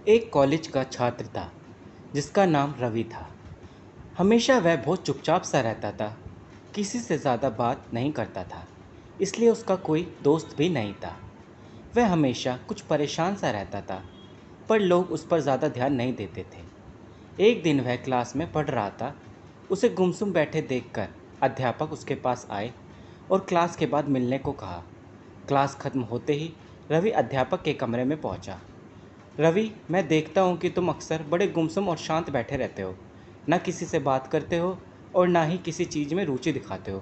एक कॉलेज का छात्र था जिसका नाम रवि था। हमेशा वह बहुत चुपचाप सा रहता था, किसी से ज़्यादा बात नहीं करता था, इसलिए उसका कोई दोस्त भी नहीं था। वह हमेशा कुछ परेशान सा रहता था, पर लोग उस पर ज़्यादा ध्यान नहीं देते थे। एक दिन वह क्लास में पढ़ रहा था। उसे गुमसुम बैठे देखकर अध्यापक उसके पास आए और क्लास के बाद मिलने को कहा। क्लास खत्म होते ही रवि अध्यापक के कमरे में पहुंचा। रवि, मैं देखता हूँ कि तुम अक्सर बड़े गुमसुम और शांत बैठे रहते हो, ना किसी से बात करते हो और ना ही किसी चीज़ में रुचि दिखाते हो।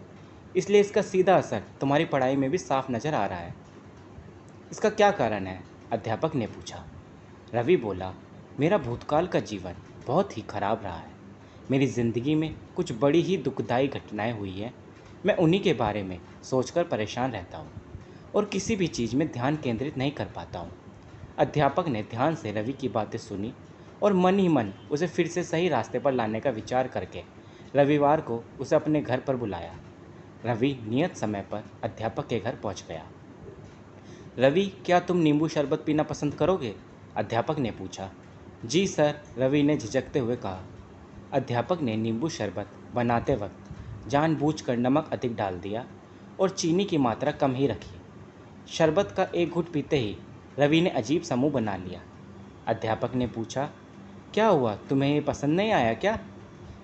इसलिए इसका सीधा असर तुम्हारी पढ़ाई में भी साफ नज़र आ रहा है। इसका क्या कारण है? अध्यापक ने पूछा। रवि बोला, मेरा भूतकाल का जीवन बहुत ही खराब रहा है। मेरी ज़िंदगी में कुछ बड़ी ही दुखदाई घटनाएं हुई हैं। मैं उन्हीं के बारे में सोचकर परेशान रहता हूँ और किसी भी चीज़ में ध्यान केंद्रित नहीं कर पाता हूँ। अध्यापक ने ध्यान से रवि की बातें सुनी और मन ही मन उसे फिर से सही रास्ते पर लाने का विचार करके रविवार को उसे अपने घर पर बुलाया। रवि नियत समय पर अध्यापक के घर पहुंच गया। रवि, क्या तुम नींबू शरबत पीना पसंद करोगे? अध्यापक ने पूछा। जी सर, रवि ने झिझकते हुए कहा। अध्यापक ने नींबू शरबत बनाते वक्त जानबूझकर नमक अधिक डाल दिया और चीनी की मात्रा कम ही रखी। शरबत का एक घूंट पीते ही रवि ने अजीब सा मुंह बना लिया। अध्यापक ने पूछा, क्या हुआ, तुम्हें ये पसंद नहीं आया क्या?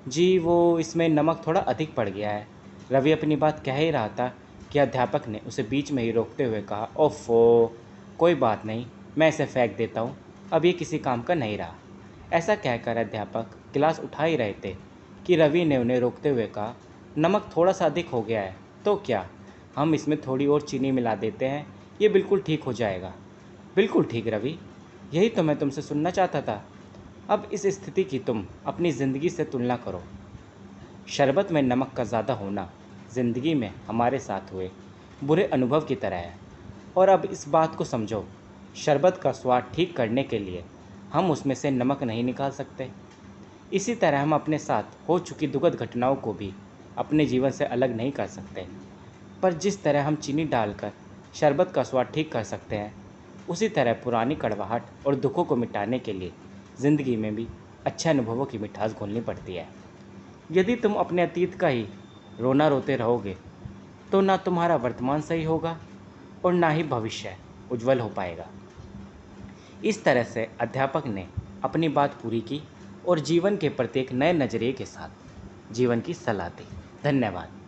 जी, वो इसमें नमक थोड़ा अधिक पड़ गया है। रवि अपनी बात कह ही रहा था कि अध्यापक ने उसे बीच में ही रोकते हुए कहा, ओफो, कोई बात नहीं, मैं इसे फेंक देता हूँ, अब ये किसी काम का नहीं रहा। ऐसा कहकर अध्यापक गिलास उठा ही रहे थे कि रवि ने उन्हें रोकते हुए कहा, नमक थोड़ा सा अधिक हो गया है, तो क्या, हम इसमें थोड़ी और चीनी मिला देते हैं, ये बिल्कुल ठीक हो जाएगा। बिल्कुल ठीक रवि, यही तो मैं तुमसे सुनना चाहता था। अब इस स्थिति की तुम अपनी ज़िंदगी से तुलना करो। शरबत में नमक का ज़्यादा होना ज़िंदगी में हमारे साथ हुए बुरे अनुभव की तरह है। और अब इस बात को समझो, शरबत का स्वाद ठीक करने के लिए हम उसमें से नमक नहीं निकाल सकते। इसी तरह हम अपने साथ हो चुकी दुखद घटनाओं को भी अपने जीवन से अलग नहीं कर सकते। पर जिस तरह हम चीनी डालकर शरबत का स्वाद ठीक कर सकते हैं, उसी तरह पुरानी कड़वाहट और दुखों को मिटाने के लिए ज़िंदगी में भी अच्छे अनुभवों की मिठास घोलनी पड़ती है। यदि तुम अपने अतीत का ही रोना रोते रहोगे, तो ना तुम्हारा वर्तमान सही होगा और ना ही भविष्य उज्जवल हो पाएगा। इस तरह से अध्यापक ने अपनी बात पूरी की और जीवन के प्रत्येक नए नज़रिए के साथ जीवन की सलाह दी। धन्यवाद।